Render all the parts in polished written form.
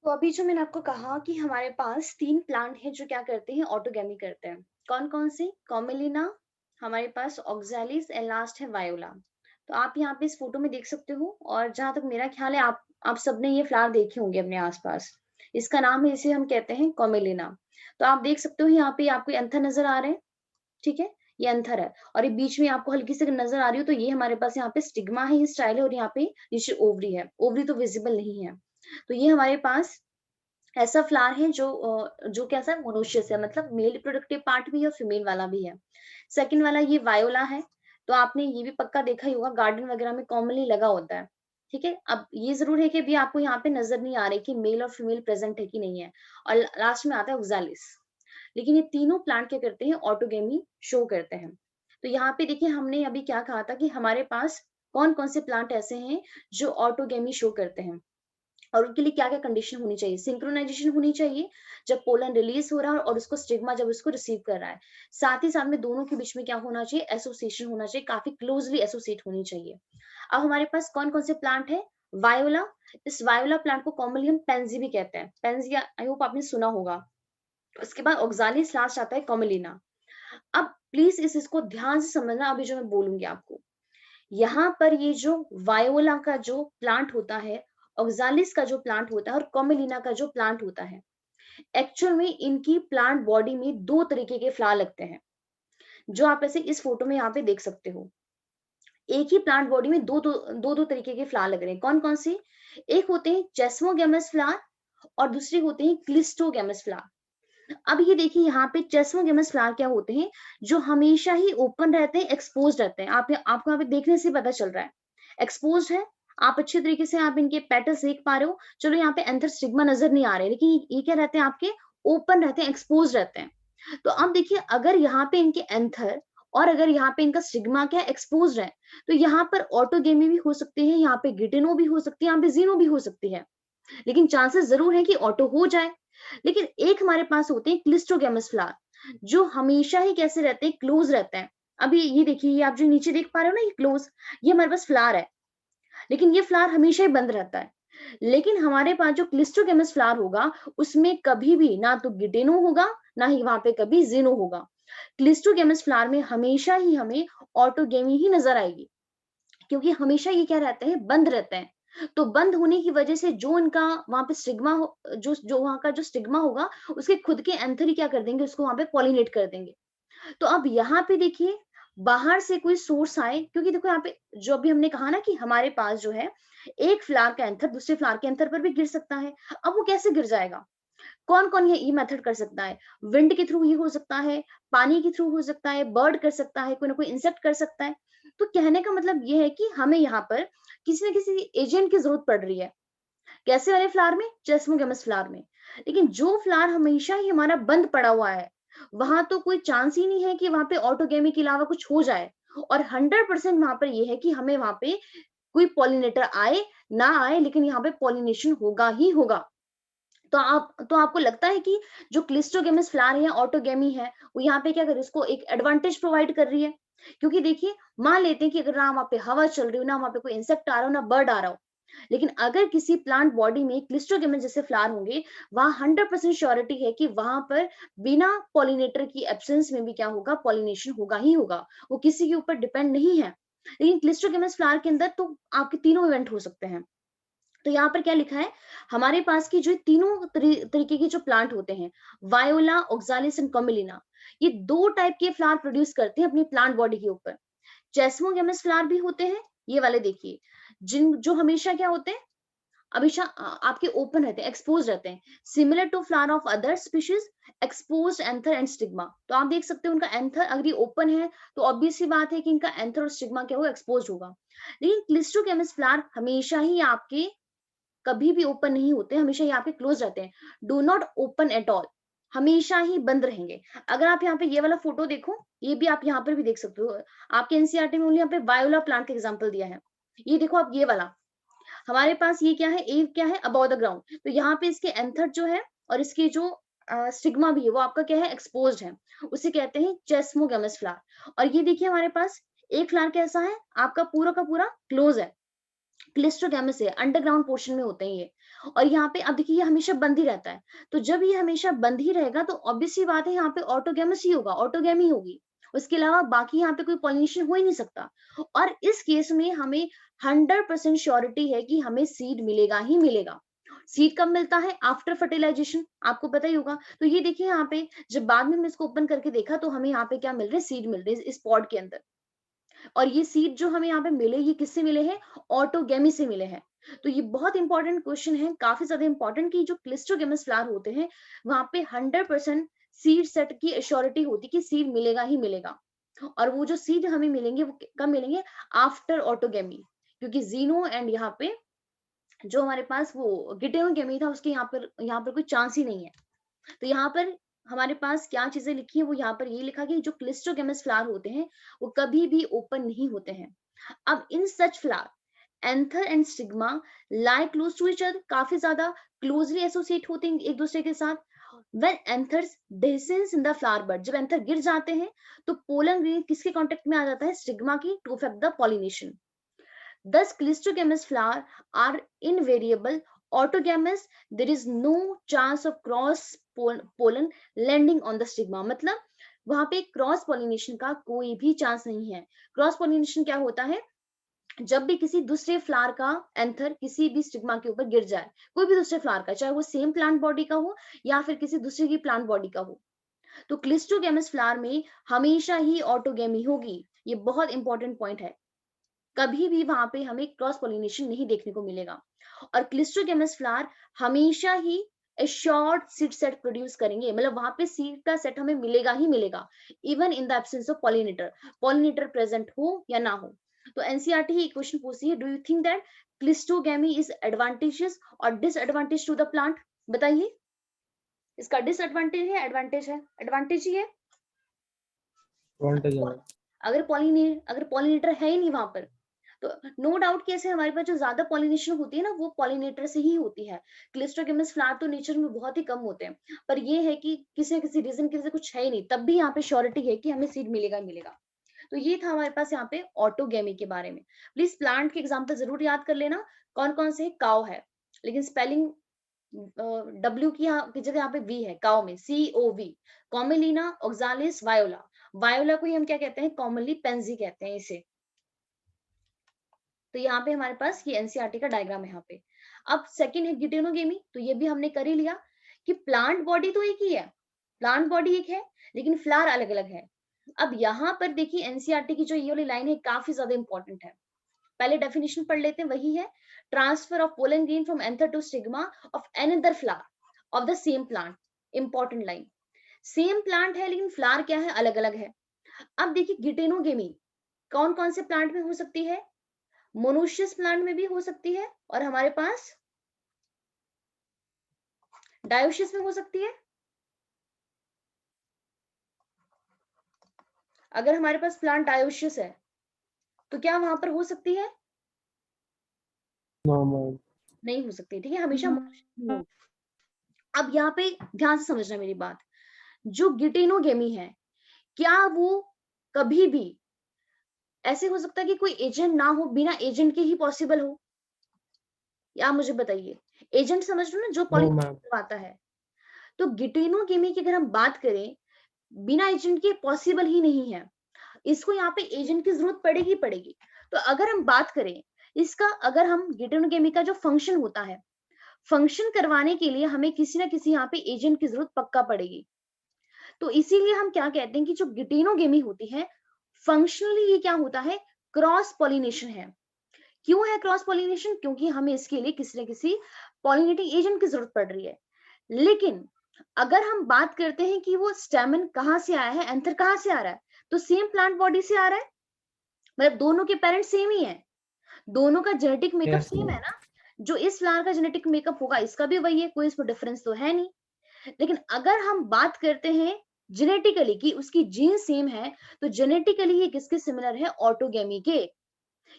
तो अभी जो मैंने आपको कहा कि हमारे पास 3 प्लांट हैं जो क्या करते हैं ऑटोगेमी करते हैं। कौन-कौन से? कॉमेलिना, हमारे पास ऑक्ज़ालिस एंड लास्ट है वायोला। तो आप यहाँ पे इस फ़ोटो में देख सकते हो और जहाँ तक मेरा ख़्याल है आप सबने ये फ्लावर देखे होंगे अपने आस-पास। इसका नाम है इसे हम कहते हैं कॉमेलिना। तो आप देख सकते हो यहाँ पे आपको एंथर नज़र आ रहे हैं, ठीक है? ये एंथर है और ये बीच में आपको हल्की सी नज़र आ रही हो तो ये हमारे पास यहाँ पे स्टिग्मा है, ये स्टाइल है और यहाँ पे नीचे ओवरी है। ओवरी तो विज़िबल नहीं है। तो ये हमारे पास ऐसा फ्लावर है जो कैसा है मोनोशियस है मतलब मेल रिप्रोडक्टिव पार्ट भी है और फीमेल वाला भी है। सेकंड वाला ये वायोला है, तो आपने ये भी पक्का देखा ही होगा गार्डन वगैरह में कॉमनली लगा होता है, ठीक है? अब ये ज़रूर है कि अभी आपको यहाँ पे नज़र नहीं आ रही कि मेल और फीमेल प्रेज़ेंट है कि नहीं है और लास्ट में आता है ओक्ज़ालिस। लेकिन ये तीनों प्लांट क्या करते हैं ऑटोगेमी शो करते हैं। तो यहाँ पे देखिए हमने अभी क्या कहा था कि हमारे पास कौन-कौन से प्लांट ऐसे हैं जो ऑटोगेमी शो करते हैं। और उनके लिए क्या-क्या कंडीशन होनी चाहिए? सिंक्रोनाइज़ेशन होनी चाहिए, जब पोलन रिलीज़ हो रहा है और उसको स्टिग्मा जब उसको रिसीव कर रहा है। साथ ही साथ में दोनों के बीच में क्या होना चाहिए? एसोसिएशन होना चाहिए, काफ़ी क्लोज़ली एसोसिएट होनी चाहिए। अब हमारे पास कौन-कौन से प्लांट हैं? वायोला, इस वायोला प्लांट को कॉमनली हम पेंजी भी कहते हैं। पेंजी आई होप आपने सुना होगा। उसके बाद ओक्ज़ालिस लास्ट आता है कॉमेलिना। अब प्लीज़ इस इसको ध्यान से समझना अभी जो मैं बोलूँगी आपको। यहाँ पर ये जो वायोला का जो प्लांट होता है, ऑक्ज़ालिस का जो प्लांट होता है और कॉमेलिना का जो प्लांट होता है, एक्चुअल में इनकी प्लांट बॉडी में 2 तरीके के फ्लावर लगते हैं, जो आप ऐसे इस फ़ोटो में यहाँ पे देख सकते हो। एक ही प्लांट बॉडी में 2-2 तरीके के फ्लावर लग रहे हैं। कौन-कौन से? एक होते हैं चेस्मोगैमस फ्लावर और दूसरे होते हैं क्लिस्टोगैमस फ्लावर। अब ये देखिए यहाँ पे चेस्मोगेमस फ्लावर क्या होते हैं, जो हमेशा ही ओपन रहते हैं, एक्सपोज़्ड रहते हैं। आपको यहाँ पे देखने से पता चल रहा है। एक्सपोज़्ड है, आप अच्छे तरीके से आप इनके पेटल्स देख पा रहे हो। चलो यहाँ पे एंथर स्टिग्मा नज़र नहीं आ रहे, लेकिन ये क्या रहते हैं आपके ओपन रहते हैं, एक्सपोज़्ड रहते हैं। तो अब देखिए अगर यहाँ पे इनके एंथर और अगर यहाँ पे इनका स्टिग्मा क्या है एक्सपोज़्ड है, तो यहाँ पर ऑटोगेमी भी हो सकती है, यहाँ पे गिटेनो भी हो सकती है, यहाँ पे ज़ीनो भी हो सकती है। लेकिन चांसेस ज़रूर हैं कि ऑटो हो जाए। लेकिन एक हमारे पास होते हैं क्लिस्टोगैमस फ्लावर, जो हमेशा ही कैसे रहते हैं, क्लोज़ रहते हैं। अभी ये देखिए, ये आप जो नीचे देख पा रहे हो ना ये क्लोज़, ये हमारे पास फ्लावर है, लेकिन ये फ्लावर हमेशा ही बंद रहता है। लेकिन हमारे पास जो क्लिस्टोगैमस फ्लावर होगा, उसमें कभी भी ना तो गिडेनो होगा, ना ही वहाँ पे कभी ज़ीनो होगा। क्लिस्टोगैमस फ्लावर में हमेशा ही हमें ऑटोगेमी ही नज़र आएगी। क्योंकि हमेशा ये क्या रहते हैं, बंद रहते हैं। तो बंद होने की वजह से जो इनका वहाँ पे स्टिग्मा हो जो जो वहाँ का जो स्टिग्मा होगा, उसके खुद के एंथर ही क्या कर देंगे, उसको वहाँ पे पॉलिनेट कर देंगे। तो अब यहाँ पे देखिए, बाहर से कोई सोर्स आए क्योंकि देखो यहाँ पे जो अभी हमने कहा ना कि हमारे पास जो है, एक फ्लावर का एंथर दूसरे फ्लावर के एंथर पर भी गिर सकता है। अब वो कैसे गिर जाएगा? कौन-कौन ये मेथड कर सकता है? विंड के थ्रू ये हो सकता है, पानी के थ्रू हो सकता है, बर्ड कर सकता है, कोई ना कोई इंसेक्ट कर सकता है। तो कहने का मतलब ये है कि हमें यहाँ पर किसी न किसी एजेंट की ज़रूरत पड़ रही है। कैसे वाले फ्लावर में? चेस्मोगेमस फ्लावर में। लेकिन जो फ्लावर हमेशा ही हमारा बंद पड़ा हुआ है, वहाँ तो कोई चांस ही नहीं है कि वहाँ पे ऑटोगेमी के अलावा कुछ हो जाए और 100% वहाँ पर ये है कि हमें वहाँ पे कोई पॉलिनेटर आए, ना आए लेकिन यहाँ पे पॉलिनेशन होगा ही होगा। तो आपको लगता है कि जो क्लिस्टोगेमस फ्लावर है, ऑटोगेमी है, वो यहाँ पे क्या कर रही है, उसको एक एडवांटेज प्रोवाइड कर रही है। क्योंकि देखिए, मान लेते हैं कि अगर ना वहाँ पे हवा चल रही हो, ना वहाँ पे कोई इंसेक्ट आ रहा हो, ना बर्ड आ रहा हो। लेकिन अगर किसी प्लांट बॉडी में क्लिस्टोगेमस जैसे फ्लावर होंगे, वहाँ 100% श्योरिटी है कि वहाँ पर बिना पॉलिनेटर की एब्सेंस में भी क्या होगा, पॉलिनेशन होगा ही होगा। वो किसी के ऊपर डिपेंड नहीं है। लेकिन क्लिस्टोगेमस फ्लावर के अंदर तो आपके तीनों इवेंट हो सकते हैं। तो यहाँ पर क्या लिखा है, हमारे पास की जो तीनों तरीके के जो प्लांट होते हैं, वायोला, ऑक्सालिस एंड कॉमेलिना, ये 2 टाइप के फ्लावर प्रोड्यूस करते हैं अपनी प्लांट बॉडी के ऊपर। चेस्मोगेमस फ्लावर भी होते हैं, ये वाले देखिए, जिन जो हमेशा क्या होते हैं, हमेशा आपके ओपन रहते हैं, एक्सपोज़ रहते हैं। Similar to flower of other species, exposed anther and stigma. तो आप देख सकते हो उनका एंथर अगर ये ओपन है, तो ऑब्वियस सी बात है कि इनका एंथर और स्टिग्मा क्या होगा, एक्सपोज्ड होगा। लेकिन क्लिस्टोगेमस फ्लावर हमेशा ही आपके कभी भी ओपन नहीं होते, हमेशा ये आपके क्लोज रहते हैं। Do not open at all, हमेशा ही बंद रहेंगे। अगर आप यहाँ पे ये वाला फोटो देखो, ये भी आप यहाँ पर भी देख सकते हो। आपके एनसीईआरटी में ओनली यहाँ पे वायोला प्लांट का एग्जांपल दिया है। ये देखो आप ये वाला, हमारे पास ये क्या है, ए क्या है, अबव द ग्राउंड। तो यहाँ पे इसके एंथर जो है और इसके जो स्टिग्मा भी है वो आपका क्या है, एक्सपोज्ड है। उसे कहते हैं चेस्मोगेमस फ्लावर। और ये देखिए हमारे पास एक फ्लावर कैसा है, आपका पूरा का पूरा क्लोज है। क्लिस्ट्रोगैमस है, अंडरग्राउंड पोर्शन में होते हैं ये, और यहाँ पे अब देखिए ये हमेशा बंद ही रहता है। तो जब ये हमेशा बंद ही रहेगा तो ऑब्वियस सी बात है यहाँ पे ऑटोगैमस ही होगा, ऑटोगैमी होगी, उसके अलावा बाकी यहाँ पे कोई पॉलिनेशन हो ही नहीं सकता। और इस केस में हमें 100% श्योरिटी है कि हमें सीड मिलेगा ही मिलेगा। सीड कब मिलता है? आफ्टर फर्टिलाइजेशन, आपको पता ही होगा। तो ये देखिए यहाँ पे जब बाद में इसको ओपन करके देखा तो हमें यहाँ पे क्या मिल रहे हैं? सीड मिल रहे हैं इस पॉड के अंदर। और ये सीड जो हमें यहाँ पे मिले, ये किससे मिले हैं? ऑटोगेमी से मिले हैं। तो ये बहुत इंपॉर्टेंट क्वेश्चन है, काफी ज्यादा इंपॉर्टेंट, कि जो क्लिस्ट्रोगेमस फ्लावर होते हैं वहां पे 100% सीड सेट की एश्योरिटी होती कि सीड मिलेगा ही मिलेगा। और वो जो सीड हमें मिलेंगे वो कब मिलेंगे? आफ्टर ऑटोगेमी, क्योंकि जीनो एंड यहाँ पे जो हमारे पास वो गिटेनोगेमी था उसके यहाँ पर कोई चांस ही नहीं है। तो यहाँ पर हमारे पास क्या चीजें लिखी है? वो यहाँ पर ये लिखा कि जो क्लिस्ट्रोगेमस फ्लावर होते हैं वो कभी भी ओपन नहीं होते हैं। अब in such flower anther and stigma lie close to each other, काफी ज्यादा क्लोजली एसोसिएट होते हैं एक दूसरे के साथ। When anthers descends in the flower bud, जब एंथर गिर जाते हैं तो पोलन ग्रेन किसके कांटेक्ट में आ जाता है? स्टिग्मा की, to affect the pollination. Thus, clistogamous flower are invariable autogamous. There is no chance of cross pollen landing on the stigma. मतलब वहां पे क्रॉस पॉलिनेशन का कोई भी चांस नहीं है। क्रॉस पॉलिनेशन क्या होता है? जब भी किसी दूसरे फ्लावर का एंथर किसी भी स्टिग्मा के ऊपर गिर जाए, कोई भी दूसरे फ्लावर का, चाहे वो सेम प्लांट बॉडी का हो या फिर किसी दूसरे की प्लांट बॉडी का हो, तो क्लिस्टोगेमस फ्लावर में हमेशा ही ऑटोगेमी होगी। ये बहुत इंपॉर्टेंट पॉइंट है, कभी भी वहां पे हमें क्रॉस पॉलिनेशन नहीं देखने को मिलेगा। और क्लिस्ट्रोगेमस फ्लावर हमेशा ही एश्योर्ड सीड सेट प्रोड्यूस करेंगे, मतलब वहां पे सीड का सेट हमें मिलेगा ही मिलेगा, even in the absence of pollinator, pollinator present हो या ना हो। तो एनसीईआरटी ही क्वेश्चन पूछती है, do you think that cleistogamy is advantages और डिसएडवांटेज टू द प्लांट? बताइए, इसका डिसएडवांटेज है, एडवांटेज है? एडवांटेज ही है। अगर पॉलिनेटर है ही नहीं वहां पर तो नो डाउट कैसे हमारे पास जो ज्यादा पॉलिनेशन होती है ना वो पॉलिनेटर से ही होती है। क्लिस्ट्रोगेमस फ्लावर तो नेचर में बहुत ही कम होते हैं, पर ये है कि किसी न किसी रीजन की वजह से कुछ है ही नहीं, तब भी यहाँ पे श्योरिटी है कि हमें सीड मिलेगा ही मिलेगा। तो ये था हमारे पास यहाँ पे ऑटोगेमी के बारे में। प्लीज प्लांट के एग्जाम्पल जरूर याद कर लेना। कौन कौन से? काउ है, लेकिन स्पेलिंग डब्ल्यू की जगह यहाँ पे वी है, काउ में COV। Commelina, oxalis, voila. Voila को ही हम क्या कहते हैं? कॉमनली पेंजी कहते हैं इसे। तो यहाँ पे हमारे पास ये एनसीईआरटी का डायग्राम है यहाँ पे। अब सेकंड है गिटेनोगेमी, तो ये भी हमने कर ही लिया कि प्लांट बॉडी तो एक ही है, प्लांट बॉडी एक है लेकिन फ्लावर अलग अलग है। अब यहाँ पर देखिए एनसीईआरटी की जो ये वाली लाइन है काफी ज्यादा इंपॉर्टेंट है। पहले डेफिनेशन पढ़ लेते हैं, वही है transfer of pollen grain from anther to stigma of another flower of the same plant. Important line, same plant है लेकिन फ्लावर क्या है? अलग अलग है। अब देखिए गिटेनोगेमी कौन कौन से प्लांट में हो सकती है? मोनोशियस प्लांट में भी हो सकती है और हमारे पास डायोशियस में हो सकती है। अगर हमारे पास प्लांट डायोशियस है तो क्या वहां पर हो सकती है? नहीं हो सकती, ठीक है, हमेशा मोनोशियस। अब यहाँ पे ध्यान से समझना मेरी बात, जो गिटेनोगेमी है क्या वो कभी भी ऐसे हो सकता है कि कोई एजेंट ना हो, बिना एजेंट के ही पॉसिबल हो? या मुझे बताइए, एजेंट समझ लो ना, जो पॉलिनेशन करवाता है। तो गिटेनोगेमी की अगर हम बात करें, बिना एजेंट के पॉसिबल ही नहीं है, इसको यहाँ पे एजेंट की जरूरत पड़ेगी पड़ेगी। तो अगर हम बात करें इसका, अगर हम गिटेनोगेमी का जो फंक्शन होता है, फंक्शन करवाने के लिए हमें किसी ना किसी यहाँ पे एजेंट की जरूरत पक्का पड़ेगी। तो इसीलिए हम क्या कहते हैं कि जो गिटेनोगेमी होती है फंक्शनली ये क्या होता है? क्रॉस पॉलिनेशन है। क्यों है क्रॉस पॉलिनेशन? क्योंकि हमें इसके लिए किसी न किसी पॉलिनेटिंग एजेंट की जरूरत पड़ रही है। लेकिन अगर हम बात करते हैं कि वो स्टेमन कहाँ से आया है, एंथर कहाँ से आ रहा है, तो सेम प्लांट बॉडी से आ रहा है, मतलब दोनों के पेरेंट्स सेम ही है, दोनों का जेनेटिक मेकअप सेम है ना। जो इस फ्लावर का जेनेटिक मेकअप होगा इसका भी वही है, कोई इसमें डिफरेंस तो है नहीं। लेकिन अगर हम बात करते हैं जेनेटिकली कि उसकी जीन सेम है, तो जेनेटिकली ये किसके सिमिलर है? ऑटोगेमी के,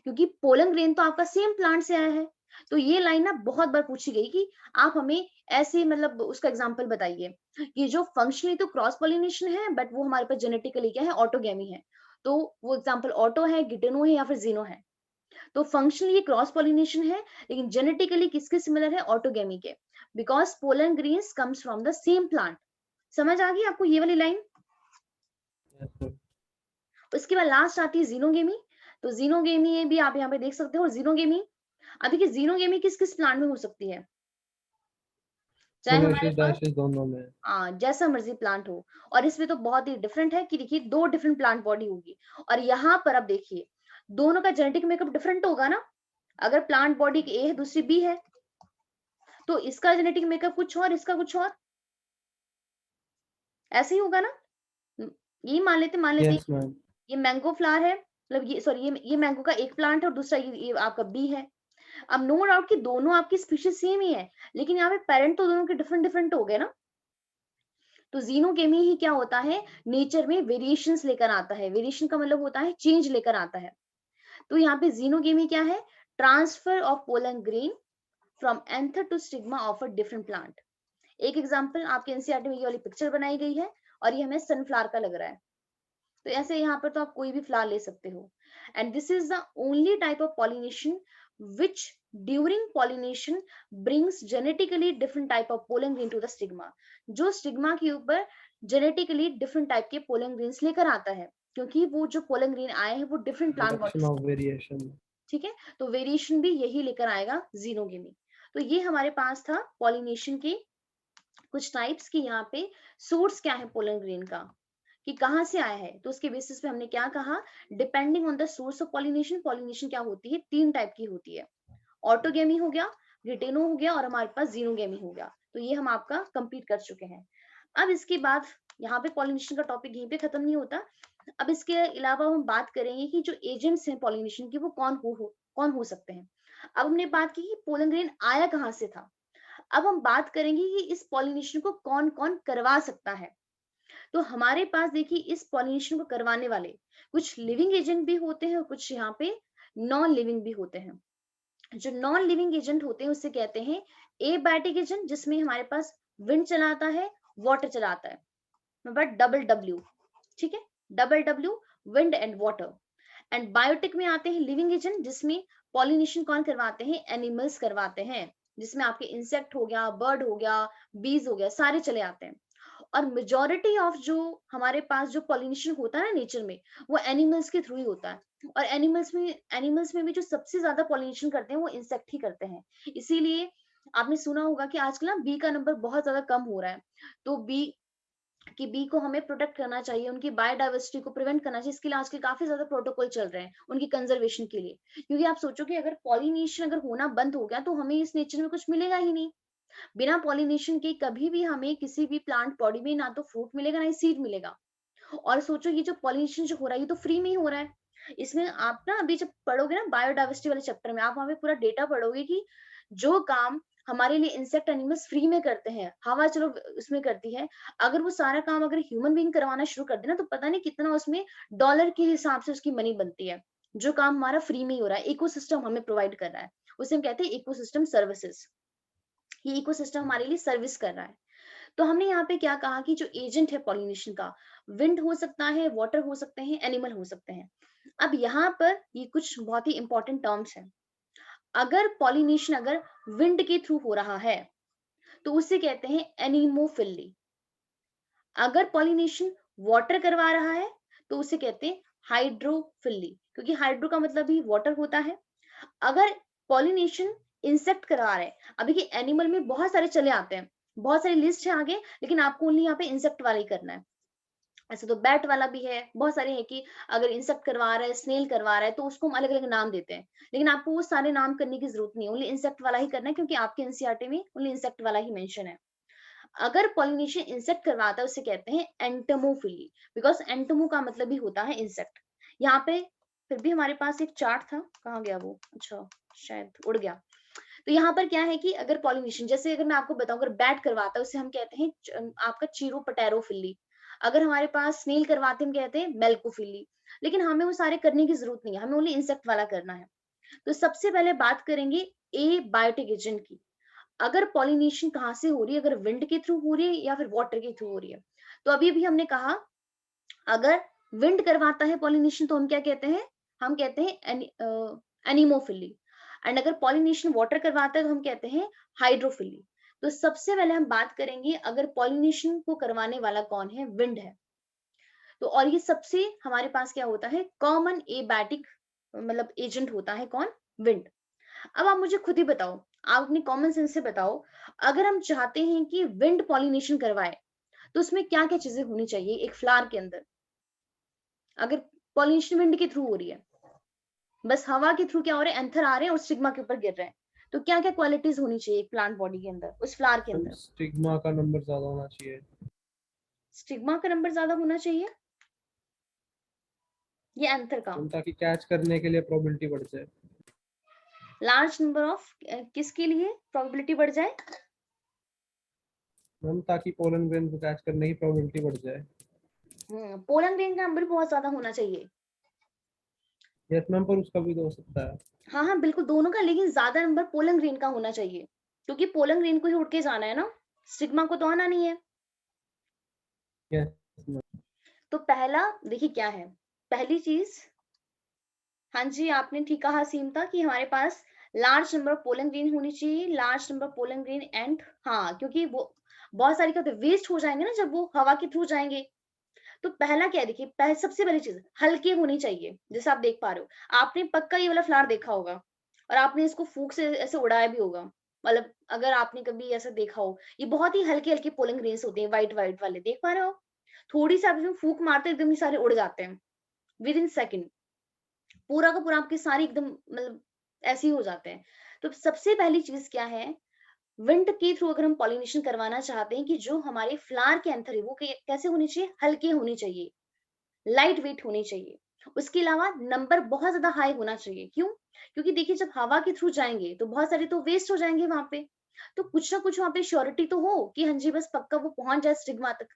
क्योंकि पोलन ग्रेन तो आपका सेम प्लांट से आया है। तो ये लाइन ना बहुत बार पूछी गई कि आप हमें ऐसे मतलब उसका एग्जांपल बताइए कि जो फंक्शनली तो क्रॉस पॉलिनेशन है बट वो हमारे पास जेनेटिकली क्या है? ऑटोगेमी है। तो वो एग्जांपल ऑटो है, गिटेनो है या फिर जीनो है। तो फंक्शनली ये क्रॉस पॉलिनेशन है, लेकिन जेनेटिकली किसके सिमिलर है? ऑटोगेमी के, because pollen grains comes from the same plant. समझ आ गई आपको ये वाली लाइन? Yes, sir. उसके बाद लास्ट आती है जीनोगेमी। तो जीनोगेमी भी आप यहाँ पे देख सकते हो। जीनोगेमी, अब देखिए जीनोगेमी किस किस प्लांट में हो सकती है? चाहे हमारे मोनोसिस पास डायसिस दोनों में। जैसा मर्जी प्लांट हो। और इसमें तो बहुत ही डिफरेंट है कि देखिए 2 डिफरेंट प्लांट बॉडी होगी, और यहाँ पर अब देखिए दोनों का जेनेटिक मेकअप डिफरेंट होगा ना। अगर प्लांट बॉडी की ए है, दूसरी बी है, तो इसका जेनेटिक मेकअप कुछ और, इसका कुछ और, ऐसे ही होगा ना। ये मान लेते यस मैम। ये मैंगो फ्लावर है, मतलब ये सॉरी ये मैंगो का एक प्लांट है और दूसरा ये आपका बी है। अब नो डाउट कि दोनों आपकी स्पीशीज सेम ही है, लेकिन यहाँ पे पेरेंट तो दोनों के डिफरेंट डिफरेंट हो गए ना। तो जीनोकेमी ही क्या होता है? नेचर में वेरिएशंस लेकर आता है। वेरिएशन का मतलब होता है चेंज लेकर आता है। तो यहाँ पे जीनोकेमी क्या है? Transfer of pollen grain from anther to stigma of a different plant. एक एग्जांपल आपके एनसीईआरटी में ये वाली पिक्चर बनाई गई है, और ये हमें सनफ्लावर का लग रहा है। तो ऐसे यहाँ पर तो आप कोई भी फ्लावर ले सकते हो। And this is the only type of pollination which during pollination brings genetically different type of pollen grain to the stigma, जो स्टिग्मा के ऊपर जेनेटिकली डिफरेंट टाइप के पोलन ग्रेन्स लेकर आता है, क्योंकि वो जो पोलन ग्रेन आए हैं वो डिफरेंट प्लांट बॉडी इंडक्शन से। Of variation. ठीक है, तो वेरिएशन भी यही लेकर आएगा जीनोगेमी। तो ये हमारे पास था पॉलिनेशन के कुछ टाइप्स की। यहाँ पे सोर्स क्या है पोलन ग्रेन का, कि कहाँ से आया है, तो उसके बेसिस पे हमने क्या कहा? Depending on the source of pollination, pollination क्या होती है? 3 टाइप की होती है। ऑटोगेमी हो गया, रिटेनो हो गया, और हमारे पास जीनोगेमी हो गया। तो ये हम आपका कंप्लीट कर चुके हैं। अब इसके बाद यहाँ पे पॉलिनेशन का टॉपिक यहीं पे खत्म नहीं होता। अब इसके अलावा हम बात करेंगे कि जो एजेंट्स हैं पॉलिनेशन के वो कौन हो सकते हैं। अब हमने बात की कि पोलन ग्रेन आया कहाँ से था। अब हम बात करेंगे कि इस पॉलिनेशन को कौन कौन करवा सकता है। तो हमारे पास देखिए इस पॉलिनेशन को करवाने वाले कुछ लिविंग एजेंट भी होते हैं और कुछ यहाँ पे नॉन लिविंग भी होते हैं। जो नॉन लिविंग एजेंट होते हैं उससे कहते हैं एबायोटिक एजेंट, जिसमें हमारे पास विंड चलाता है, वाटर चलाता है, बट डबल डब्ल्यू। ठीक है, double W, wind and water. And biotic में आते हैं लिविंग एजेंट, जिसमें पॉलिनेशन कौन करवाते हैं? एनिमल्स करवाते हैं, जिसमें आपके इंसेक्ट हो गया, बर्ड हो गया, बीज हो गया, सारे चले आते हैं। और मेजोरिटी ऑफ जो हमारे पास जो पॉलिनेशन होता है ना नेचर में, वो एनिमल्स के थ्रू ही होता है। और एनिमल्स में भी जो सबसे ज्यादा पॉलिनेशन करते हैं वो इंसेक्ट ही करते हैं। इसीलिए आपने सुना होगा कि आजकल ना बी का नंबर बहुत ज्यादा कम हो रहा है। तो बी को हमें प्रोटेक्ट करना चाहिए, उनकी बायोडाइवर्सिटी को प्रिवेंट करना चाहिए। इसके लिए आजकल काफी ज्यादा प्रोटोकॉल चल रहे हैं उनकी कंजर्वेशन के लिए। क्योंकि आप सोचो कि अगर पॉलिनेशन अगर होना बंद हो गया तो हमें इस नेचर में कुछ मिलेगा ही नहीं। बिना पॉलिनेशन के कभी भी हमें किसी भी प्लांट बॉडी में ना तो फ्रूट मिलेगा, ना ही सीड मिलेगा। और सोचो ये जो पॉलिनेशन जो हो रहा है ये तो फ्री में ही हो रहा है। इसमें आप ना अभी जब पढ़ोगे ना बायोडाइवर्सिटी वाले चैप्टर में, आप वहां पे पूरा डेटा पढ़ोगे कि जो काम हमारे लिए इंसेक्ट एनिमल्स फ्री में करते हैं, हवा चलो उसमें करती है, अगर वो सारा काम अगर ह्यूमन बीइंग करवाना शुरू कर दे ना, तो पता नहीं कितना उसमें डॉलर के हिसाब से उसकी मनी बनती है। जो काम हमारा फ्री में ही हो रहा है, इकोसिस्टम हमें प्रोवाइड कर रहा है, उसे हम कहते हैं इकोसिस्टम सर्विसेज। ये इकोसिस्टम हमारे लिए सर्विस कर रहा है। तो हमने यहाँ पे क्या कहा कि जो एजेंट है पॉलिनेशन का, विंड हो सकता है, वाटर हो सकते हैं, एनिमल हो सकते हैं। अब यहाँ पर ये कुछ बहुत ही इंपॉर्टेंट टर्म्स हैं। अगर पॉलिनेशन अगर विंड के थ्रू हो रहा है तो उसे कहते हैं एनिमोफिली। अगर पॉलिनेशन वाटर करवा रहा है तो उसे कहते हैं हाइड्रोफिली, क्योंकि हाइड्रो का मतलब ही वाटर होता है। अगर पॉलिनेशन इंसेक्ट करा रहे हैं, अब देखिए एनिमल में बहुत सारे चले आते हैं, बहुत सारी लिस्ट है आगे, लेकिन आपको ओनली यहाँ पे इंसेक्ट वाला ही करना है। ऐसे तो बैट वाला भी है, बहुत सारे हैं कि अगर इंसेक्ट करवा रहा है, स्नेल करवा रहा है, तो उसको हम अलग अलग नाम देते हैं। लेकिन आपको वो सारे नाम करने की जरूरत नहीं है, ओनली इंसेक्ट वाला ही करना है, क्योंकि आपके एनसीईआरटी में ओनली इंसेक्ट वाला ही मेंशन है। अगर पॉलिनेशन इंसेक्ट करवाता है उसे कहते हैं एंटमोफिली, बिकॉज एंटमो का मतलब ही होता है इंसेक्ट। यहाँ पे फिर भी हमारे पास एक चार्ट था, कहाँ गया वो? अच्छा, शायद उड़ गया। तो यहाँ पर क्या है कि अगर पॉलिनेशन, जैसे अगर मैं आपको बताऊं, अगर बैट करवाता है उसे हम कहते हैं आपका चीरो पटेरोफिली। अगर हमारे पास स्नेल करवाते हैं हम कहते हैं मेल्कोफिली। लेकिन हमें वो सारे करने की जरूरत नहीं है, हमें ओनली इंसेक्ट वाला करना है। तो सबसे पहले बात करेंगे ए बायोटिक एजेंट की। अगर पॉलिनेशन कहाँ से हो रही है, अगर विंड के थ्रू हो रही है या फिर वाटर के थ्रू हो रही है। तो अभी अभी हमने कहा अगर विंड करवाता है पॉलिनेशन तो हम क्या कहते हैं? हम कहते हैं एनिमोफिली। एंड अगर पॉलिनेशन वाटर करवाता है तो हम कहते हैं हाइड्रोफिली। तो सबसे पहले हम बात करेंगे अगर पॉलिनेशन को करवाने वाला कौन है, विंड है। तो और ये सबसे हमारे पास क्या होता है, कॉमन एबैटिक मतलब एजेंट होता है कौन, विंड। अब आप मुझे खुद ही बताओ, आप अपनी कॉमन सेंस से बताओ, अगर हम चाहते हैं कि विंड पॉलिनेशन करवाए तो उसमें क्या क्या चीजें होनी चाहिए एक फ्लावर के अंदर। अगर पॉलिनेशन विंड के थ्रू हो रही है, बस हवा के थ्रू क्या हो रहा है, एंथर आ रहे हैं और स्टिग्मा के ऊपर गिर रहे हैं, तो क्या क्या क्वालिटीज होनी चाहिए एक प्लांट बॉडी के अंदर, उस फ्लावर के मैम अंदर। स्टिग्मा का नंबर ज्यादा होना चाहिए। स्टिग्मा का नंबर ज्यादा होना चाहिए या एंथर का। मैम ताकि कैच करने के लिए प्रोबेबिलिटी बढ़ जाए। लार्ज नंबर ऑफ किसके लिए प्रोबेबिलिटी बढ़ जाए। मैम ताकि पोलन ग्रेन को कैच करने की प्रोबेबिलिटी बढ़ जाए। पोलन ग्रेन का नंबर बहुत ज्यादा होना चाहिए। यस मैम, पर उसका भी तो हो सकता है। हाँ हाँ बिल्कुल दोनों का, लेकिन ज्यादा नंबर पोलन ग्रेन का होना चाहिए, क्योंकि पोलन ग्रेन को ही उड़ के जाना है ना, स्टिग्मा को तो आना नहीं है। Yes ma'am. तो पहला देखिए क्या है, पहली चीज, हाँ जी आपने ठीक कहा सीमता, कि हमारे पास large number of pollen grain होनी चाहिए, large number of pollen grain and, हाँ क्योंकि वो बहुत सारी क्या होते हैं वेस्ट हो जाएंगे ना जब वो हवा के थ्रू जाएंगे। तो पहला क्या है, देखिए सबसे पहली चीज हल्के होनी चाहिए, जैसे आप देख पा रहे हो, आपने पक्का ये वाला फ्लावर देखा होगा और आपने इसको फूक से ऐसे उड़ाया भी होगा, मतलब अगर आपने कभी ऐसा देखा हो, ये बहुत ही हल्के हल्के पोलिंग ग्रेन्स होते हैं, व्हाइट व्हाइट वाले, देख पा रहे हो। थोड़ी सी आप इसमें फूक मारते एकदम ही सारे उड़ जाते हैं विद इन सेकेंड, पूरा का पूरा आपके सारे एकदम मतलब ऐसे ही हो जाते हैं। तो सबसे पहली चीज क्या है, विंड के थ्रू अगर हम पॉलिनेशन करवाना चाहते हैं कि जो हमारे फ्लावर के एंथर है वो कैसे होनी चाहिए, हल्के होनी चाहिए, लाइट वेट होनी चाहिए। उसके अलावा नंबर बहुत ज्यादा हाई होना चाहिए, क्यों, क्योंकि देखिए जब हवा के थ्रू जाएंगे तो बहुत सारे तो वेस्ट हो जाएंगे वहां पे, तो कुछ ना कुछ वहां पे श्योरिटी तो हो कि हाँ जी बस पक्का वो पहुंच जाए स्टिग्मा तक।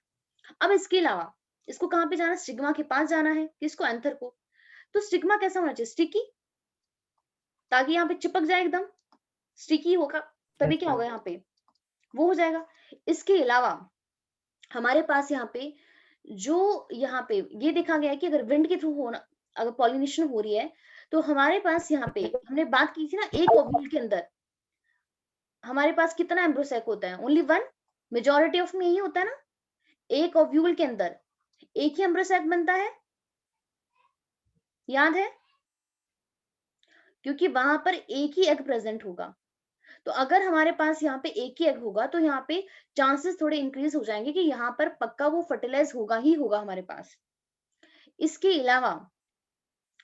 अब इसके अलावा इसको कहाँ पे जाना, स्टिग्मा के पास जाना है, किसको, एंथर को। तो स्टिग्मा कैसा होना चाहिए, स्टिकी, ताकि यहाँ पे चिपक जाए एकदम, स्टिकी होगा तभी यस क्या होगा मैम। यहाँ पे, वो हो जाएगा। इसके अलावा हमारे पास यहाँ पे जो यहाँ पे ये देखा गया है कि अगर विंड के थ्रू होना, अगर पॉलिनेशन हो रही है, तो हमारे पास यहाँ पे हमने बात की थी ना, एक ओव्यूल के अंदर हमारे पास कितना एम्ब्रोसैक होता है, ओनली वन, मेजोरिटी ऑफ में यही होता है ना, एक ओव्यूल के अंदर एक ही एम्ब्रोसैक बनता है, याद है, क्योंकि वहां पर एक ही एग प्रेजेंट होगा। तो अगर हमारे पास यहाँ पे एक ही एग होगा तो यहाँ पे चांसेस थोड़े इंक्रीज हो जाएंगे कि यहाँ पर पक्का वो फर्टिलाइज होगा ही होगा हमारे पास। इसके अलावा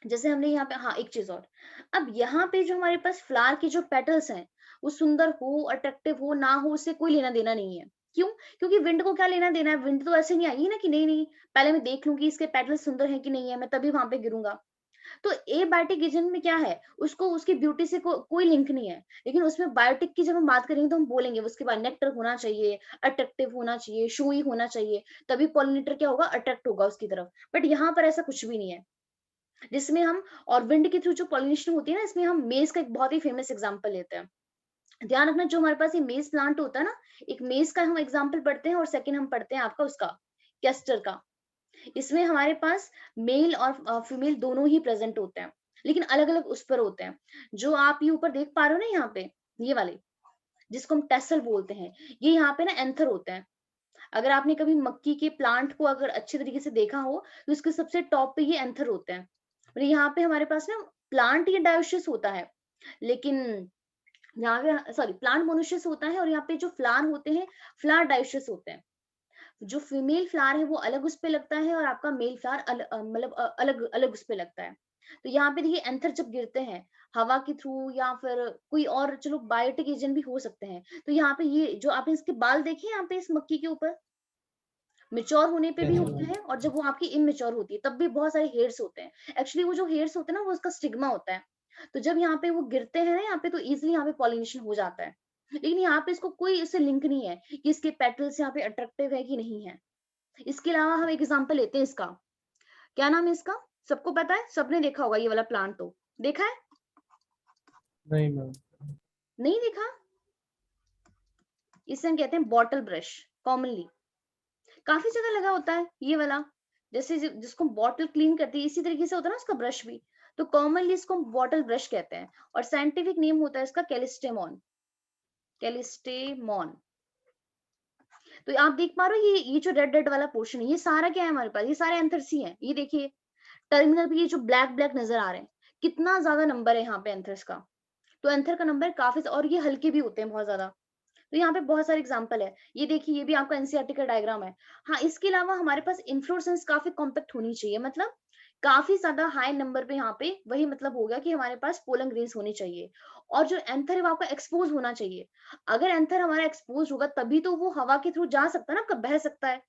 जैसे हमने यहाँ पे, हाँ एक चीज और, अब यहाँ पे जो हमारे पास फ्लावर के जो पेटल्स हैं वो सुंदर हो, अट्रैक्टिव हो ना हो, उससे कोई लेना देना नहीं है। क्यों, क्योंकि विंड को क्या लेना देना है, विंड तो ऐसे नहीं आई ना कि नहीं नहीं पहले मैं देख लूंगी इसके पेटल्स सुंदर है कि नहीं है, मैं तभी वहां पे गिरूंगा। तो ए बायोटिक एजेंट में क्या है, उसको उसकी ब्यूटी से कोई लिंक नहीं है, लेकिन उसमें बायोटिक की जब हम बात करेंगे तो हम बोलेंगे उसके बाद नेक्टर होना चाहिए, अट्रैक्टिव होना चाहिए, शोई होना चाहिए, तभी पॉलिनेटर क्या होगा, अट्रैक्ट होगा उसकी तरफ। बट यहाँ पर ऐसा कुछ भी नहीं है जिसमें हम, और विंड के थ्रू जो पॉलिनेशन होती है ना, इसमें हम मेज का एक बहुत ही फेमस एग्जांपल लेते हैं। ध्यान रखना जो हमारे पास ये मेज प्लांट होता है ना, एक मेज का हम एग्जांपल पढ़ते हैं और सेकंड हम पढ़ते हैं आपका उसका कैस्टर का। इसमें हमारे पास मेल और फीमेल दोनों ही प्रेजेंट होते हैं, लेकिन अलग अलग उस पर होते हैं। जो आप ये ऊपर देख पा रहे हो ना यहाँ पे, ये वाले जिसको हम टेसल बोलते हैं, ये यहाँ पे ना एंथर होते हैं। अगर आपने कभी मक्की के प्लांट को अगर अच्छे तरीके से देखा हो तो इसके सबसे टॉप पे ये एंथर होते हैं, और यहाँ पे हमारे पास ना प्लांट ये डायोसियस होता है, लेकिन यहाँ पे सॉरी प्लांट मोनोशियस होता है, और यहाँ पे जो फ्लावर होते हैं फ्लावर डायोसियस होते हैं। जो फीमेल फ्लावर है वो अलग उस पे लगता है और आपका मेल फ्लावर मतलब अलग अलग उस पे लगता है। तो यहाँ पे देखिए एंथर जब गिरते हैं हवा के थ्रू या फिर कोई और, चलो बायोटिक एजेंट भी हो सकते हैं, तो यहाँ पे ये जो आपने इसके बाल देखे यहाँ पे इस मक्की के ऊपर, मेच्योर होने पे भी यस होते मैम। हैं और जब वो आपकी इमेच्योर होती है तब भी बहुत सारे हेयर्स होते हैं। एक्चुअली वो जो हेयर्स होते हैं ना वो उसका स्टिग्मा होता है। तो जब यहाँ पे वो गिरते हैं ना यहाँ पे, तो इजिली यहाँ पे पॉलिनेशन हो जाता है, लेकिन यहाँ पे इसको कोई इससे लिंक नहीं है कि इसके पेटल्स यहाँ पे अट्रैक्टिव है कि नहीं है। इसके अलावा हम एग्जाम्पल लेते हैं इसका, क्या नाम है इसका, सबको पता है, सबने देखा होगा ये वाला प्लांट, तो देखा है, नहीं मैम। नहीं देखा, इसे हम कहते हैं बॉटल ब्रश, कॉमनली काफी जगह लगा होता है ये वाला, जैसे जिसको बॉटल क्लीन करती है इसी तरीके से होता है ना उसका ब्रश भी। तो कॉमनली इसको हम बॉटल ब्रश कहते हैं और साइंटिफिक नेम होता है इसका कैलिस्टेमॉन, कैलिस्टेमॉन। तो आप देख पा रहे हो ये जो रेड रेड वाला पोर्शन है, ये सारा क्या है हमारे पास, ये सारे एंथर्स ही हैं। ये देखिए टर्मिनल पे ये जो ब्लैक ब्लैक नजर आ रहे हैं, कितना ज्यादा नंबर है यहाँ पे एंथर्स का। तो एंथर का नंबर काफी, और ये हल्के भी होते हैं बहुत ज्यादा। तो यहाँ पे बहुत सारे एग्जांपल है, ये देखिए ये भी आपका एनसीईआरटी का डायग्राम है। हाँ, इसके अलावा हमारे पास इन्फ्लोरेसेंस काफी कॉम्पैक्ट होनी चाहिए, मतलब काफी ज्यादा हाई नंबर पे यहाँ पे, वही मतलब हो गया कि हमारे पास पोलन ग्रेन्स होनी चाहिए। और जो एंथर है वो आपका एक्सपोज होना चाहिए। अगर एंथर हमारा एक्सपोज होगा तभी तो वो हवा के थ्रू जा सकता है ना, बह सकता है।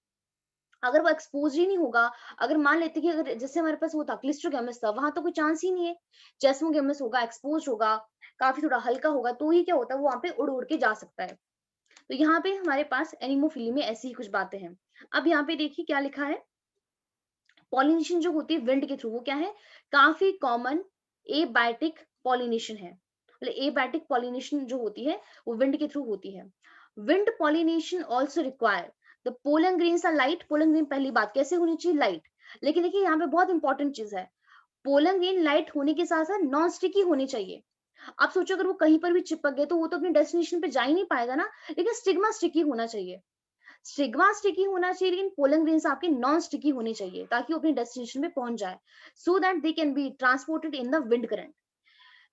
अगर वो एक्सपोज ही नहीं होगा, अगर मान लेते कि अगर जैसे हमारे पास वो था क्लिस्ट्रोगेमस था, वहां तो कोई चांस ही नहीं है। चेस्मोगेमस होगा, एक्सपोज होगा, काफी थोड़ा हल्का होगा, तो ही क्या होता है वो वहां पे उड़ उड़ के जा सकता है। तो यहाँ पे हमारे पास एनिमोफिली में ऐसी ही कुछ बातें हैं। अब यहाँ पे देखिए क्या लिखा है, पॉलिनेशन जो होती है विंड के थ्रू, वो क्या है, काफी कॉमन एबायोटिक पॉलिनेशन है। मतलब एबायोटिक पॉलिनेशन जो होती है वो विंड के थ्रू होती है। Wind pollination also require the pollen grains are light. Pollen grain पहली बात कैसे होनी चाहिए, लाइट। लेकिन देखिए यहाँ पे बहुत इंपॉर्टेंट चीज है, पोलन ग्रेन लाइट होने के साथ साथ नॉन स्टिकी होनी चाहिए। आप सोचो अगर वो कहीं पर भी चिपक गए तो वो तो अपनी डेस्टिनेशन पे जा ही नहीं पाएगा ना। लेकिन स्टिग्मा स्टिकी होना चाहिए, स्टिग्मा स्टिकी होना चाहिए, लेकिन पोलन ग्रेन्स आपके नॉन स्टिकी होने चाहिए ताकि वो अपनी डेस्टिनेशन पे पहुंच जाए, so that they can be transported in the wind current.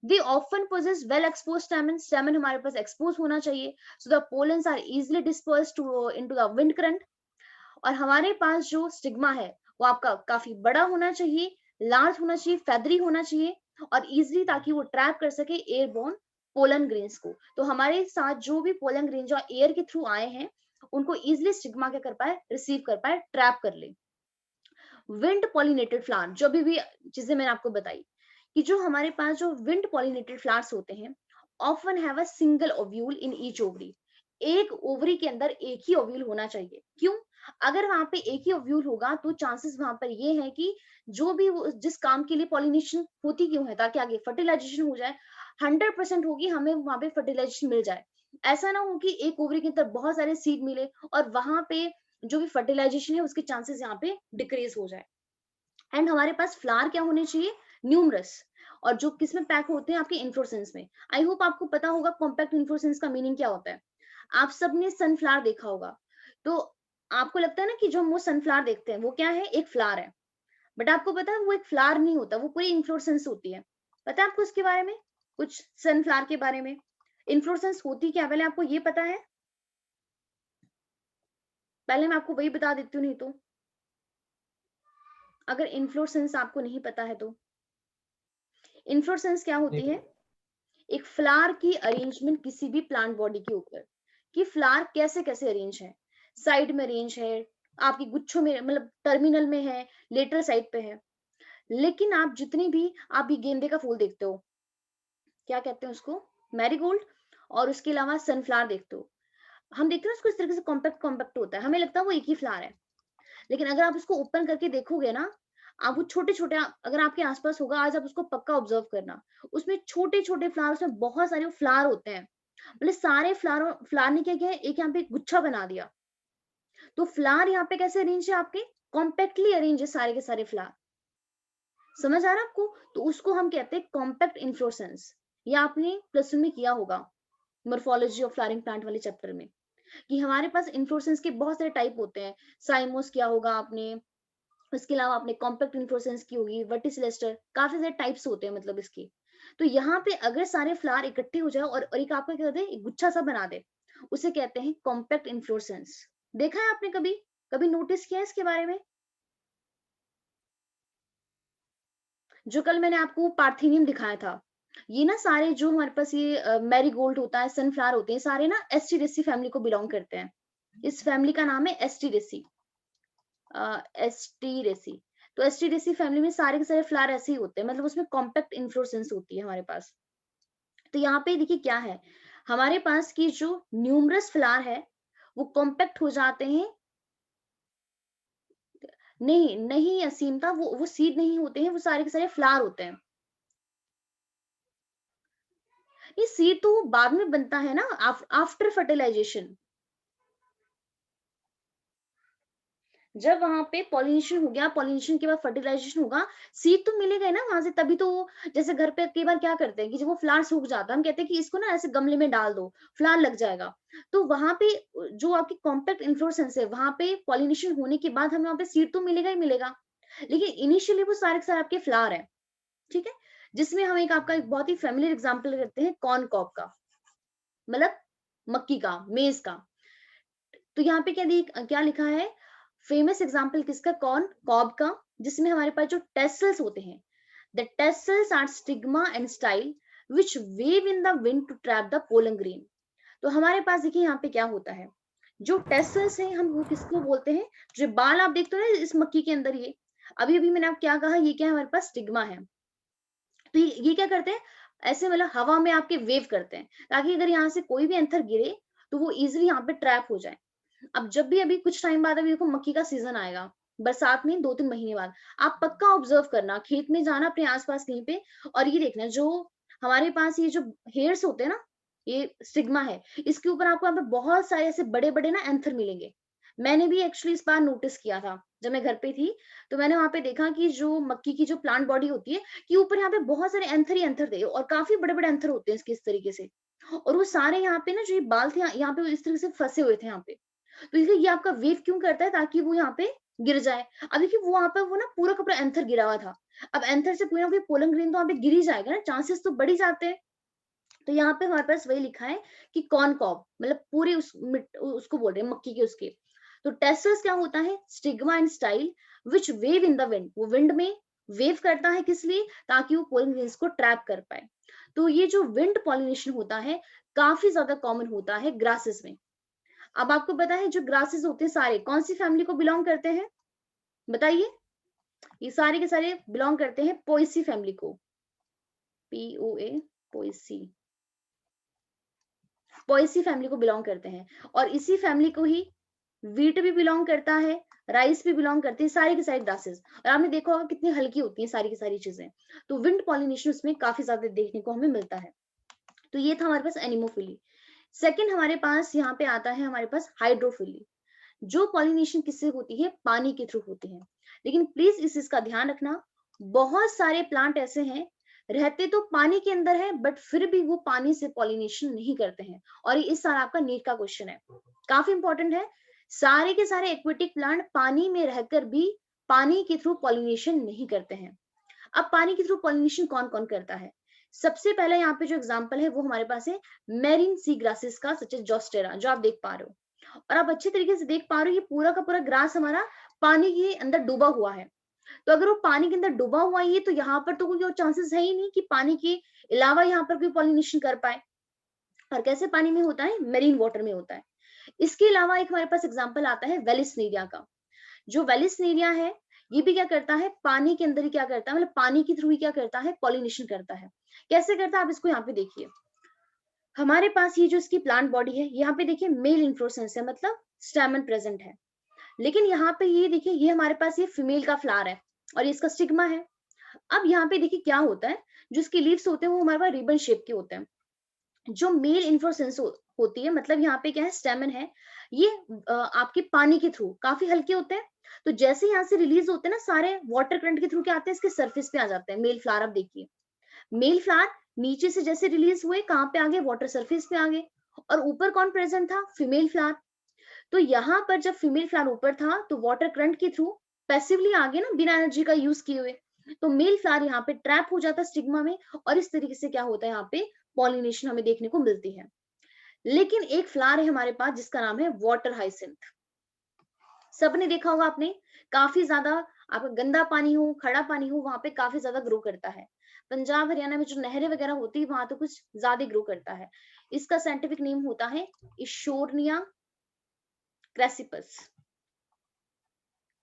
They often possess well expose stamen, stamen हमारे पास एक्सपोज होना चाहिए, so the pollens are easily dispersed to into the wind current. और हमारे पास जो स्टिग्मा है वो आपका काफी बड़ा होना चाहिए, लार्ज होना चाहिए, फेदरी होना चाहिए और इजिली, ताकि वो ट्रैप कर सके एयरबोर्न पोलन ग्रेन्स को। तो हमारे साथ जो भी पोलन ग्रेन जो एयर के थ्रू आए हैं उनको इजिली स्टिग्मा क्या कर पाए, रिसीव कर पाए, ट्रैप कर ले। विंड पॉलिनेटेड फ्लावर, जो भी चीजें मैंने आपको बताई कि जो हमारे पास जो विंड पॉलिनेटेड फ्लावर्स होते हैं often have a single ovule in each ovary. एक ओवरी के अंदर एक ही ओव्यूल होना चाहिए। क्यों? अगर वहां पे एक ही ओव्यूल होगा तो चांसेस वहां पर ये है कि जो भी जिस काम के लिए पॉलिनेशन होती क्यों है, ताकि आगे फर्टिलाइजेशन हो जाए, 100% होगी, हमें वहां पे फर्टिलाइजेशन मिल जाए। ऐसा ना हो कि एक ओवरी के अंदर बहुत सारे सीड मिले और वहां पे जो भी फर्टिलाइजेशन है उसके चांसेस यहाँ पे डिक्रीज हो जाए। एंड हमारे पास फ्लावर क्या होने चाहिए, न्यूमरस, और जो किस में पैक होते हैं, आपके इन्फ्लोरेसेंस में। आई होप आपको पता होगा कॉम्पैक्ट इन्फ्लोरेसेंस का मीनिंग क्या होता है। आप सबने सनफ्लावर देखा होगा, तो आपको लगता है ना कि जो हम वो सनफ्लावर देखते हैं वो क्या है, एक फ्लावर है। बट आपको पता है वो एक फ्लावर नहीं होता, वो पूरी इन्फ्लोरेसेंस होती है। पता है आपको इसके बारे में कुछ, सनफ्लावर के बारे में, इन्फ्लोरेसेंस होती क्या, पहले आपको ये पता है? पहले मैं आपको वही बता देती हूँ, नहीं तो अगर इन्फ्लोरेसेंस आपको नहीं पता है तो, इन्फ्लोरेसेंस क्या नहीं होती है, पता। एक फ्लावर की अरेंजमेंट किसी भी प्लांट बॉडी के ऊपर, कि फ्लावर कैसे कैसे अरेंज है, साइड में अरेंज है, आपकी गुच्छों में, मतलब टर्मिनल में है, लेटरल साइड पे है। लेकिन आप जितनी भी, आप ये गेंदे का फूल देखते हो, क्या कहते हैं उसको, मैरीगोल्ड, और उसके अलावा सनफ्लावर देखते हो, हम देखते हैं ना उसको इस तरीके से कॉम्पैक्ट कॉम्पैक्ट होता है, हमें लगता है वो एक ही फ्लावर है। लेकिन अगर आप उसको ओपन करके देखोगे ना, आप वो छोटे छोटे, अगर आपके आसपास होगा आज, आप उसको पक्का ऑब्जर्व करना, उसमें छोटे छोटे फ्लावर्स में बहुत सारे फ्लावर होते हैं। मतलब सारे फ्लावर, फ्लावर ने क्या किया है, एक यहाँ पे गुच्छा बना दिया। तो फ्लावर यहाँ पे कैसे अरेंज है, आपके कॉम्पैक्टली अरेंज है सारे के सारे फ्लावर। समझ आ रहा है आपको? तो उसको हम कहते हैं कॉम्पैक्ट इन्फ्लोरेसेंस। ये आपने प्लस 1 में किया होगा, मॉर्फोलॉजी ऑफ फ्लावरिंग प्लांट वाले चैप्टर में, कि हमारे पास इन्फ्लोरेसेंस के बहुत सारे टाइप होते हैं। साइमोस किया होगा आपने, इसके अलावा आपने कॉम्पैक्ट इन्फ्लोरेसेंस की होगी, वर्टिसिलेस्टर, काफी सारे टाइप्स होते हैं मतलब इसके। तो यहाँ पे अगर सारे फ्लावर इकट्ठे हो जाए और एक आपका क्या होता है, एक गुच्छा सा बना दे, उसे कहते हैं कॉम्पैक्ट इन्फ्लोरेसेंस। देखा है आपने कभी, कभी नोटिस किया है इसके बारे में? जो कल मैंने आपको पार्थेनियम दिखाया था, ये ना सारे जो हमारे पास ये मैरीगोल्ड होता है, सनफ्लावर होते हैं, सारे ना एस्टीरेसी फैमिली को बिलोंग करते हैं। इस फैमिली का नाम है एस्टीरेसी, एस्टीरेसी। तो एस्टीरेसी फैमिली में सारे के सारे फ्लावर ऐसे ही होते हैं, मतलब उसमें कॉम्पैक्ट इन्फ्लोरेसेंस होती है हमारे पास। तो यहाँ पे देखिए क्या है, हमारे पास की जो न्यूमरस फ्लावर है वो कॉम्पैक्ट हो जाते हैं। नहीं नहीं असीमता, वो सीड नहीं होते हैं, वो सारे के सारे फ्लावर होते हैं। ये सीड तो बाद में बनता है ना, आफ्टर फर्टिलाइजेशन। जब वहां पे पॉलिनेशन हो गया, पॉलिनेशन के बाद फर्टिलाइजेशन होगा, सीड तो मिलेगा ही ना वहां से, तभी तो जैसे घर पे कई बार क्या करते हैं कि जब वो फ्लावर सूख जाता है, हम कहते हैं कि इसको ना ऐसे गमले में डाल दो, फ्लावर लग जाएगा। तो वहां पे जो आपकी कॉम्पैक्ट इन्फ्लोरेसेंस है, वहां पे पॉलिनेशन होने के बाद हमें वहां पे सीड तो मिलेगा ही मिलेगा, लेकिन इनिशियली वो सारे के सारे आपके फ्लावर है। ठीक है, जिसमें हम एक आपका एक बहुत ही फैमिलियर एग्जाम्पल करते हैं कॉर्न कॉब का, मतलब मक्की का, मेज का। तो यहाँ पे क्या लिखा है, फेमस एग्जाम्पल किसका, कॉर्न कॉब का, जिसमें हमारे पास जो टेसल्स होते हैं, the tassels are stigma and style which wave in the wind to trap the pollen grain. तो हमारे पास देखिए यहाँ पे क्या होता है, जो टेसल्स है हम वो किसको बोलते हैं, जो बाल आप देखते हो ना इस मक्की के अंदर, ये अभी अभी मैंने आप क्या कहा, ये क्या है, हमारे पास स्टिग्मा है। तो ये क्या करते हैं, ऐसे मतलब हवा में आपके वेव करते हैं, ताकि अगर यहाँ से कोई भी एंथर गिरे तो वो इजिली यहाँ पे ट्रैप हो जाए। अब जब भी अभी कुछ टाइम बाद अभी देखो मक्की का सीजन आएगा, बरसात में 2-3 महीने बाद, आप पक्का ऑब्जर्व करना, खेत में जाना अपने आसपास कहीं पे, और ये देखना जो हमारे पास ये जो हेयर्स होते हैं ना, ये स्टिग्मा है, इसके ऊपर आपको यहाँ पे बहुत सारे ऐसे बड़े बड़े ना एंथर मिलेंगे। मैंने भी एक्चुअली इस बार नोटिस किया था जब मैं घर पे थी, तो मैंने वहां पे देखा कि जो मक्की की जो प्लांट बॉडी होती है, कि ऊपर यहाँ पे बहुत सारे एंथर ही एंथर थे, और काफी बड़े बड़े एंथर होते हैं इसके इस तरीके से, और वो सारे यहाँ पे ना जो ये बाल थे यहाँ पे इस तरीके से फंसे हुए थे यहाँ पे। तो इसलिए ये आपका वेव क्यों करता है, ताकि वो यहाँ पे गिर जाए। अब देखिए वो वहां पे वो ना पूरा का पूरा एंथर गिरा हुआ था, अब एंथर से कोई ना कोई पोलन ग्रेन तो वहां पे गिर ही जाएगा ना, चांसेस तो बढ़ ही जाते हैं। तो यहाँ पे हमारे पास वही लिखा है कि कॉर्न कॉब मतलब पूरे उसको बोल रहे हैं मक्की के उसके। तो टेसल्स क्या होता है, stigma and style which wave in the wind, वो विंड में वेव करता है, किस लिए, ताकि वो पोलन ग्रेन्स को ट्रैप कर पाए। तो ये जो विंड पॉलिनेशन होता है काफी ज्यादा कॉमन होता है ग्रासेस में। अब आपको पता है जो ग्रासेस होते हैं सारे कौन सी फैमिली को बिलोंग करते हैं, बताइए। ये सारे के सारे बिलोंग करते हैं पोएसी फैमिली को, POA, पोएसी, पोएसी फैमिली को बिलोंग करते हैं। और इसी फैमिली को ही वीट भी बिलोंग करता है, राइस भी बिलोंग करती है, सारी की सारी ग्रासेस। और आपने देखा होगा कितनी हल्की होती है सारी की सारी चीजें। तो विंड पॉलिनेशन उसमें काफी ज्यादा देखने को हमें मिलता है। तो ये था हमारे पास एनिमोफिली। सेकंड हमारे पास यहाँ पे आता है हमारे पास हाइड्रोफिली, जो पॉलिनेशन किससे होती है, पानी के थ्रू होती है। लेकिन प्लीज इस चीज का ध्यान रखना, बहुत सारे प्लांट ऐसे हैं रहते तो पानी के अंदर है, बट फिर भी वो पानी से पॉलिनेशन नहीं करते हैं। और ये इस साल आपका नीट का क्वेश्चन है, काफी इंपॉर्टेंट है। सारे के सारे एक्वेटिक प्लांट पानी में रहकर भी पानी के थ्रू पॉलिनेशन नहीं करते हैं। अब पानी के थ्रू पॉलिनेशन कौन कौन करता है, सबसे पहले यहाँ पे जो एग्जांपल है वो हमारे पास है मेरीन सी ग्रासेस का, सच एज जोस्टेरा, जो आप देख पा रहे हो। और आप अच्छे तरीके से देख पा रहे हो ये पूरा का पूरा ग्रास हमारा पानी के अंदर डूबा हुआ है। तो अगर वो पानी के अंदर डूबा हुआ है तो यहाँ पर तो कोई चांसेस है ही नहीं कि पानी के अलावा यहाँ पर कोई पॉलिनेशन कर पाए। और कैसे पानी में होता है, मेरीन वाटर में होता है। इसके अलावा एक हमारे पास एग्जाम्पल आता है वेलिसनेरिया का। जो वेलिसनेरिया है ये भी क्या करता है, पानी के अंदर ही क्या करता है, मतलब पानी के थ्रू ही क्या करता है, पॉलिनेशन करता है। कैसे करता है आप इसको यहाँ पे देखिए, हमारे पास ये जो इसकी प्लांट बॉडी है, यहाँ पे देखिए मेल इन्फ्लोरेसेंस है, मतलब स्टैमेन प्रेजेंट है। लेकिन यहाँ पे ये देखिए ये हमारे पास ये फीमेल का फ्लावर है और ये इसका स्टिग्मा है। अब यहाँ पे देखिए क्या होता है, जो इसके लीव्स होते हैं वो हमारे पास रिबन शेप के होते हैं। जो मेल इन्फ्लोरेसेंस होती है, मतलब यहाँ पे क्या है, स्टेमन है, ये आपके पानी के थ्रू काफी हल्के होते हैं। तो जैसे यहाँ से रिलीज होते हैं ना सारे वाटर करंट के थ्रू क्या आते हैं, इसके सरफेस पे आ जाते हैं। मेल फ्लावर आप देखिए, मेल फ्लावर नीचे से जैसे रिलीज हुए कहाँ पे आ गए, वाटर सरफेस पे आ गए। और ऊपर कौन प्रेजेंट था, फीमेल फ्लावर। तो यहाँ पर जब फीमेल फ्लावर ऊपर था तो वाटर करंट के थ्रू पैसिवली आ गए ना, बिना एनर्जी का यूज किए हुए। तो मेल फ्लावर यहाँ पे ट्रैप हो जाता है स्टिग्मा में, और इस तरीके से क्या होता है, यहाँ पे पॉलिनेशन हमें देखने को मिलती है। लेकिन एक फ्लावर है हमारे पास जिसका नाम है वाटर हाइसिंथ। सबने देखा होगा आपने, काफी ज्यादा आपका गंदा पानी हो, खड़ा पानी हो, वहां पे काफी ज्यादा ग्रो करता है। पंजाब हरियाणा में जो नहरें वगैरह होती है वहां तो कुछ ज्यादा ग्रो करता है। इसका साइंटिफिक नेम होता है इशोरनिया क्रेसिपस,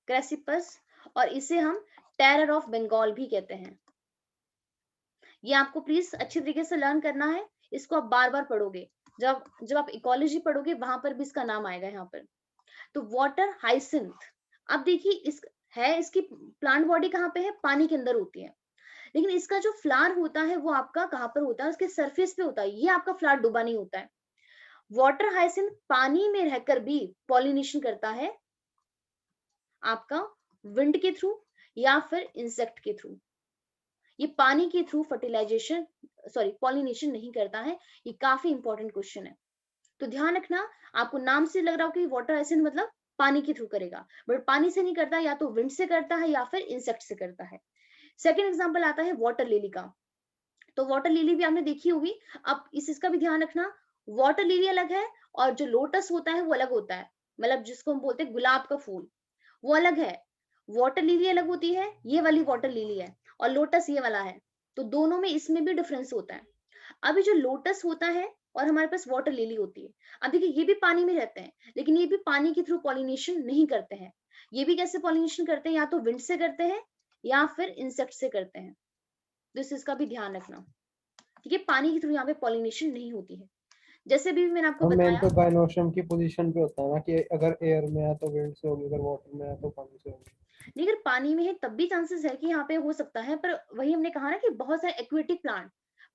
क्रेसिपस। और इसे हम टेरर ऑफ बंगाल भी कहते हैं। ये आपको प्लीज अच्छी तरीके से लर्न करना है, इसको आप बार बार पढ़ोगे, जब जब आप इकोलॉजी पढ़ोगे वहां पर भी इसका नाम आएगा यहाँ पर। तो वाटर हाइसिंथ, अब देखिए इस है, इसकी प्लांट बॉडी कहाँ पे है, पानी के अंदर होती है। लेकिन इसका जो फ्लावर होता है वो आपका कहाँ पर होता है, उसके सरफेस पे होता है। ये आपका फ्लावर डूबा नहीं होता है। वाटर हाइसिंथ पानी में रहकर भी पॉलिनेशन करता है, आपका विंड के थ्रू या फिर इंसेक्ट के थ्रू। ये पानी के थ्रू फर्टिलाइजेशन पॉलिनेशन नहीं करता है। ये काफी इंपॉर्टेंट क्वेश्चन है, तो ध्यान रखना। आपको नाम से लग रहा हो कि वाटर एसिड मतलब पानी के थ्रू करेगा, बट पानी से नहीं करता, या तो विंड से करता है या फिर इंसेक्ट से करता है। सेकेंड एग्जाम्पल आता है वाटर लिली का। तो वाटर लिली भी आपने देखी होगी। अब इसका भी ध्यान रखना, वाटर लिली अलग है और जो लोटस होता है वो अलग होता है, मतलब जिसको हम बोलते हैं गुलाब का फूल, वो अलग है। वाटर लिली अलग होती है, ये वाली वाटर लिली है, और लोटस ये वाला है। तो दोनों में इसमें भी डिफरेंस होता है। अभी जो लोटस होता है और हमारे पास वाटर लिली होती है, अब देखिए ये भी पानी में रहते हैं, लेकिन ये भी पानी के थ्रू पॉलिनेशन नहीं करते हैं। ये भी कैसे पॉलिनेशन करते हैं, या तो विंड से करते हैं या फिर इंसेक्ट से करते हैं। तो इसका भी ध्यान रखना, ठीक है। पानी के थ्रू यहाँ पे पॉलिनेशन नहीं होती है, जैसे भी मैंने आपको हम मेन बताया। तो गाइनोशियम की पोजीशन पे होता है ना, कि अगर एयर में है तो विंड से होगी, अगर वाटर में है तो पानी से होगी। नहीं, अगर पानी में है तब भी चांसेस है कि यहाँ पे हो सकता है, पर वही हमने कहा ना कि बहुत सारे एक्वेटिक प्लांट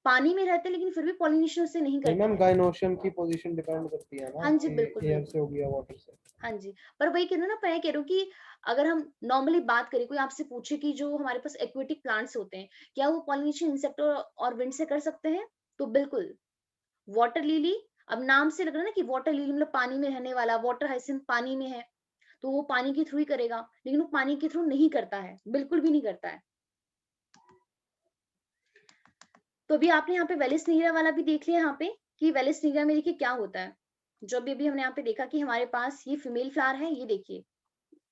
पानी में रहते हैं लेकिन फिर भी पॉलिनेशन उससे नहीं नहीं करते मैम, हैं। गाइनोशियम की पोजीशन डिपेंड करती है हाँ ना, जी, कि बिल्कुल एयर बिल्कुल। से होगी या वाटर से। हाँ जी, पर वही कह रही हूँ ना, मैं कह रही हूँ कि अगर हम नॉर्मली बात करें, कोई आपसे पूछे कि जो हमारे पास एक्वेटिक प्लांट्स होते हैं, क्या वो पॉलिनेशन इंसेक्ट और विंड से कर सकते हैं? तो बिल्कुल। वाटर लिली, अब नाम से लग रहा है ना कि वाटर लिली मतलब पानी में रहने वाला, वाटर हाइसिंथ पानी में है, तो वो पानी के थ्रू ही करेगा, लेकिन वो पानी के थ्रू नहीं करता है, बिल्कुल भी नहीं करता है। तो अभी आपने यहाँ पे वेलिस्नेरिया वाला भी देख लिया यहाँ पे, कि वेलिस्नेरिया में देखिए क्या होता है। जो अभी हमने यहाँ पे देखा कि हमारे पास ये फीमेल फ्लावर है, ये देखिए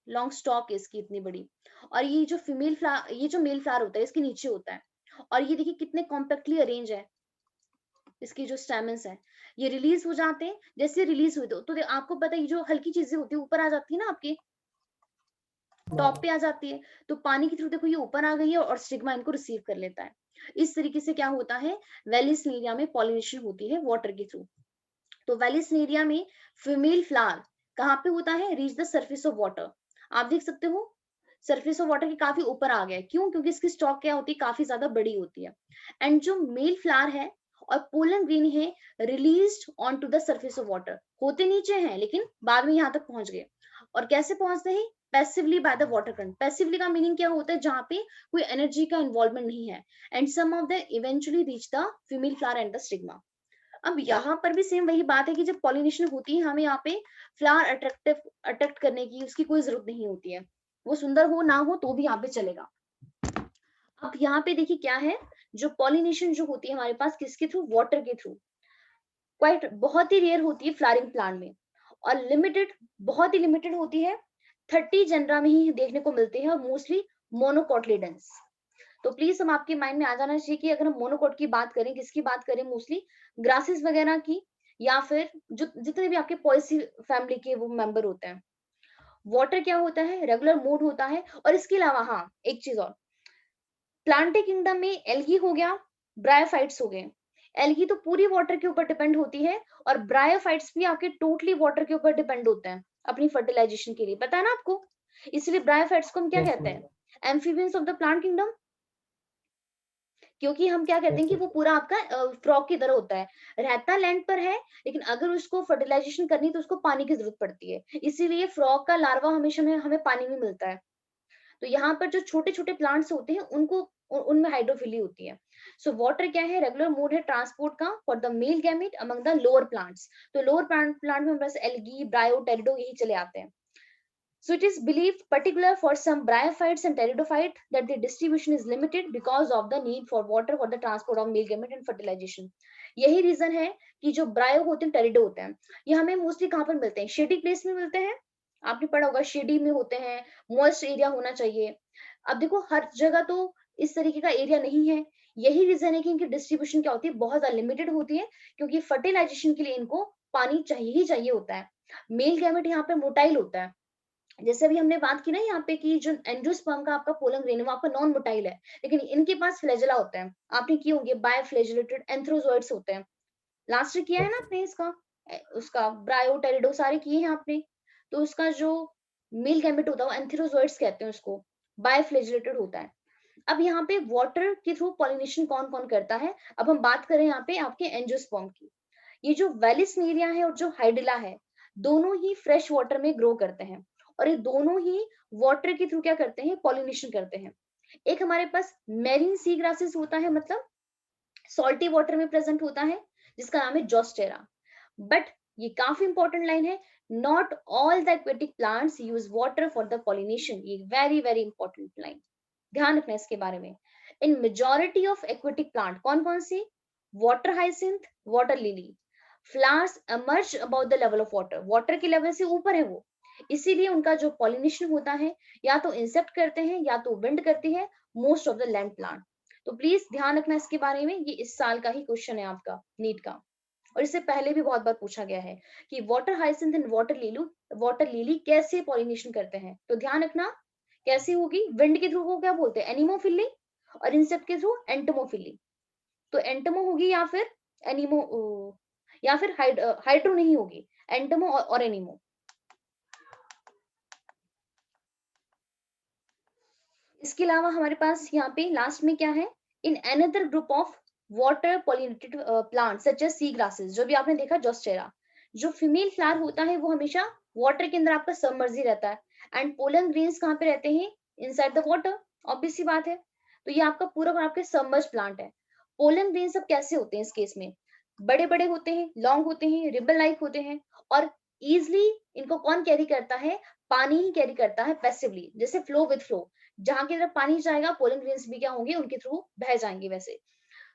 लॉन्ग स्टॉक है इसकी इतनी बड़ी, और ये जो फीमेल फ्लावर, ये जो मेल फ्लावर होता है इसके नीचे होता है, और ये देखिए कितने कॉम्पैक्टली अरेंज है। इसकी जो स्टेमन्स है ये रिलीज हो जाते हैं, जैसे रिलीज हुए तो आपको पता है ये जो हल्की चीजें होती है ऊपर आ जाती है ना, आपके टॉप पे आ जाती है, तो पानी के थ्रू देखो ये ऊपर आ गई है और स्टिग्मा इनको रिसीव कर लेता है। इस तरीके से क्या होता है, वेलिस्नेरिया में पॉलिनेशन होती है वाटर के थ्रू। तो वेलिस्नेरिया में फीमेल फ्लावर कहाँ पे होता है, reach the surface of water. आप देख सकते हो सरफेस ऑफ वाटर के काफी ऊपर आ गया, क्यों? क्योंकि इसकी स्टॉक क्या होती है, काफी ज्यादा बड़ी होती है। एंड जो मेल फ्लावर है और पोलन ग्रेन है, released on to the surface of water, होते नीचे हैं लेकिन बाद में यहाँ तक पहुंच गए। और कैसे पहुंचते हैं, passively by the water current. Passively का मीनिंग क्या होता है, जहाँ पे कोई एनर्जी का इन्वॉल्वमेंट नहीं है। And some of the eventually reach the female flower and the stigma. अब यहाँ पर भी सेम वही बात है कि जब पॉलिनेशन होती है, हमें यहाँ पे फ्लावर अट्रैक्ट करने की उसकी कोई जरूरत नहीं होती है, वो सुंदर हो ना हो तो भी यहाँ पे चलेगा। अब यहाँ पे देखिए क्या है, जो पॉलिनेशन जो होती है हमारे पास किसके थ्रू, वाटर के थ्रू। क्वाइट बहुत ही रेयर होती है फ्लावरिंग प्लांट में, और लिमिटेड, बहुत ही लिमिटेड होती है। 30 जनरा में ही देखने को मिलते हैं, और मोस्टली मोनोकोटलिडेंस। तो प्लीज हम आपके माइंड में आ जाना चाहिए कि अगर हम मोनोकोट की बात करें, किसकी बात करें, मोस्टली ग्रासेस वगैरह की, या फिर जो जितने भी आपके पॉलिसी फैमिली के वो मेंबर होते हैं। वाटर क्या होता है, रेगुलर मोड होता है। और इसके अलावा हाँ, एक चीज और, प्लांटे किंगडम में एल्गी हो गया, ब्रायोफाइट्स हो गए। एल्गी तो पूरी वाटर के ऊपर डिपेंड होती है, और ब्रायोफाइट्स भी आपके टोटली वाटर के ऊपर डिपेंड होते हैं अपनी फर्टिलाइजेशन के लिए, पता है ना आपको। इसलिए ब्रायोफाइट्स को हम क्या यस कहते मैम। हैं, amphibians of the plant kingdom. क्योंकि हम क्या कहते हैं यस कि वो पूरा आपका फ्रॉग की तरह होता है, रहता लैंड पर है, लेकिन अगर उसको फर्टिलाइजेशन करनी तो उसको पानी की जरूरत पड़ती है, इसीलिए फ्रॉग का लार्वा हमेशा हमें पानी में मिलता है। तो यहाँ पर जो छोटे छोटे प्लांट्स होते हैं उनको उनमें हाइड्रोफिली होती है। सो वाटर क्या है, रेगुलर मोड है ट्रांसपोर्ट का for the male gamete among the lower plants. तो लोअर प्लांट में हमारे पास एल्गी, ब्रायो, टेरिडो यही चले आते हैं। So it is believed, particular for some bryophytes and pteridophyte, that the distribution is limited because of the need for water for the transport of male gamete and fertilization. यही reason है कि जो ब्रायो होते हैं, टेरिडो होते हैं, ये हमें मोस्टली कहाँ पर मिलते हैं, शेडी प्लेस में मिलते हैं। आपने पढ़ा होगा शेडी में होते हैं, मॉइस्ट एरिया होना चाहिए। अब देखो हर जगह तो इस तरीके का एरिया नहीं है, यही रीजन है कि इनकी डिस्ट्रीब्यूशन क्या होती है, बहुत ज्यादा लिमिटेड होती है, क्योंकि फर्टिलाइजेशन के लिए इनको पानी चाहिए ही चाहिए होता है। मेल गैमेट यहाँ पे मोटाइल होता है, जैसे अभी हमने बात की ना यहाँ पे कि जो एंजियोस्पर्म का आपका पोलन ग्रेन है वो आपका नॉन मोटाइल है, लेकिन इनके पास फ्लैजेला होते हैं। आपने किए होंगे, बायफ्लैजेलेटेड एंथ्रोजोइड्स होते हैं। लास्ट किया है ना आपने इसका, उसका ब्रायो, टेरिडो सारे किए हैं आपने। तो उसका जो मेल गैमेट होता है वो एंथ्रोजोइड्स कहते हैं उसको, बायफ्लैजेलेटेड होता है। अब यहाँ पे वाटर के थ्रू पॉलिनेशन कौन कौन करता है, अब हम बात करें यहाँ पे आपके एंजियोस्पर्म की। ये जो वेलिस्नेरिया है और जो हाइडिला है, दोनों ही फ्रेश वाटर में ग्रो करते हैं, और ये दोनों ही वाटर के थ्रू क्या करते हैं, पॉलिनेशन करते हैं। एक हमारे पास मेरीन सी ग्रासेस होता है, मतलब सॉल्टी वाटर में प्रेजेंट होता है, जिसका नाम है जोस्टेरा। बट ये काफी इंपॉर्टेंट लाइन है, not all the aquatic plants use water for the pollination. ये वेरी वेरी इंपॉर्टेंट लाइन, ध्यान रखना इसके बारे में। In majority of aquatic plant, कौन कौन सी, water hyacinth, water lily, flowers emerge above the level of water, water के लेवल से ऊपर है वो, इसीलिए उनका जो पॉलिनेशन होता है या तो इंसेक्ट करते हैं या तो विंड करती है, most of the land plant. तो प्लीज ध्यान रखना इसके बारे में, ये इस साल का ही क्वेश्चन है आपका नीट का, और इससे पहले भी बहुत बार पूछा गया है कि water hyacinth and water lily कैसे पॉलिनेशन करते हैं। तो ध्यान रखना कैसे होगी, विंड के थ्रू को क्या बोलते हैं, एनिमोफिली, और इंसेक्ट के थ्रू एंटोमोफिली। तो एंटोमो होगी या फिर एनिमो, या फिर हाइड्रो नहीं होगी, एंटोमो और एनिमो। इसके अलावा हमारे पास यहाँ पे लास्ट में क्या है, in another group of water pollinated plant such as sea grasses, जो भी आपने देखा जोस्टेरा, जो फीमेल फ्लावर होता है वो हमेशा वाटर के अंदर आपका सबमर्ज ही रहता है, एंड पोलन ग्रेन्स कहाँ पे रहते हैं, इनसाइड द वाटर, ऑब्वियस सी बात है। तो ये आपका पूरा आपके सबमर्ज प्लांट है। पोलन ग्रेन सब कैसे होते हैं इस केस में, बड़े बड़े होते हैं, लॉन्ग होते हैं, रिबन लाइक होते हैं, और इजिली इनको कौन कैरी करता है, पानी ही कैरी करता है पैसिवली, जैसे फ्लो विद फ्लो, जहां की तरफ पानी जाएगा पोलन ग्रेन्स भी क्या होंगे, उनके थ्रू बह जाएंगे वैसे।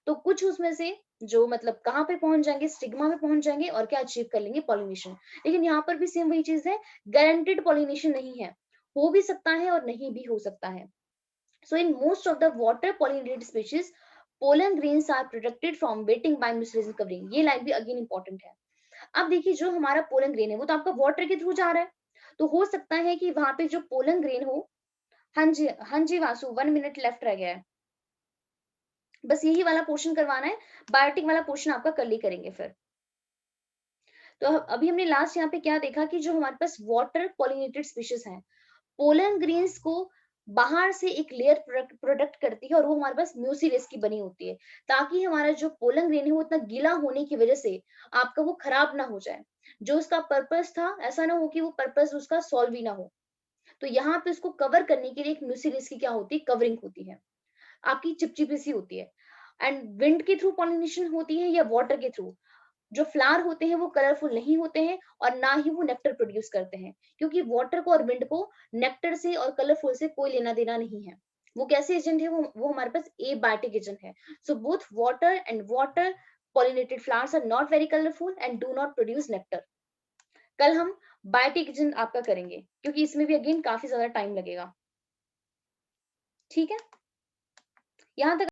तो कुछ उसमें से जो मतलब कहाँ पे पहुंच जाएंगे, स्टिग्मा में पहुंच जाएंगे और क्या अचीव कर लेंगे, पॉलिनेशन। लेकिन यहाँ पर भी सेम वही चीज है, गारंटेड पॉलिनेशन नहीं है, हो भी सकता है और नहीं भी हो सकता है। So in most of the water pollinated species, pollen grains are protected from wetting by mucilaginous covering। ये लाइन भी अगेन इंपॉर्टेंट है। अब देखिए जो हमारा पोलन ग्रेन है वो तो आपका वाटर के थ्रू जा रहा है, तो हो सकता है कि वहां पे जो पोलन ग्रेन हो, हाँ जी, हाँ जी वासु, 1 मिनट लेफ्ट रह गया है, बस यही वाला पोर्शन करवाना है, बायोटिक वाला पोर्शन आपका कल ही करेंगे फिर। तो अभी हमने लास्ट यहाँ पे क्या देखा कि जो हमारे पास वाटर पॉलिनेटेड स्पीशीज हैं, पोलन ग्रेन्स को बाहर से एक लेयर प्रोडक्ट करती है और वो हमारे पास म्यूसिलेस की बनी होती है, ताकि हमारा जो पोलन ग्रेन है वो इतना गीला होने की वजह से आपका वो खराब ना हो जाए, जो उसका पर्पस था ऐसा ना हो कि वो पर्पस उसका सॉल्व ही ना हो। तो यहाँ पे उसको कवर करने के लिए एक म्यूसिलेस की क्या होती है, कवरिंग होती है, आपकी चिपचिपी सी होती है। एंड विंड के थ्रू पॉलिनेशन होती है या वाटर के थ्रू, जो फ्लावर होते हैं वो कलरफुल नहीं होते हैं और ना ही वो नेक्टर प्रोड्यूस करते हैं, क्योंकि वाटर को और विंड को नेक्टर से और कलरफुल से कोई लेना देना नहीं है। वो कैसे एजेंट है, वो हमारे पास एबायोटिक एजेंट है। So both water and water pollinated flowers are not very colourful and do not produce nectar. कल हम बायोटिक एजेंट आपका करेंगे, क्योंकि इसमें भी अगेन काफी ज्यादा टाइम लगेगा। ठीक है, यहाँ तक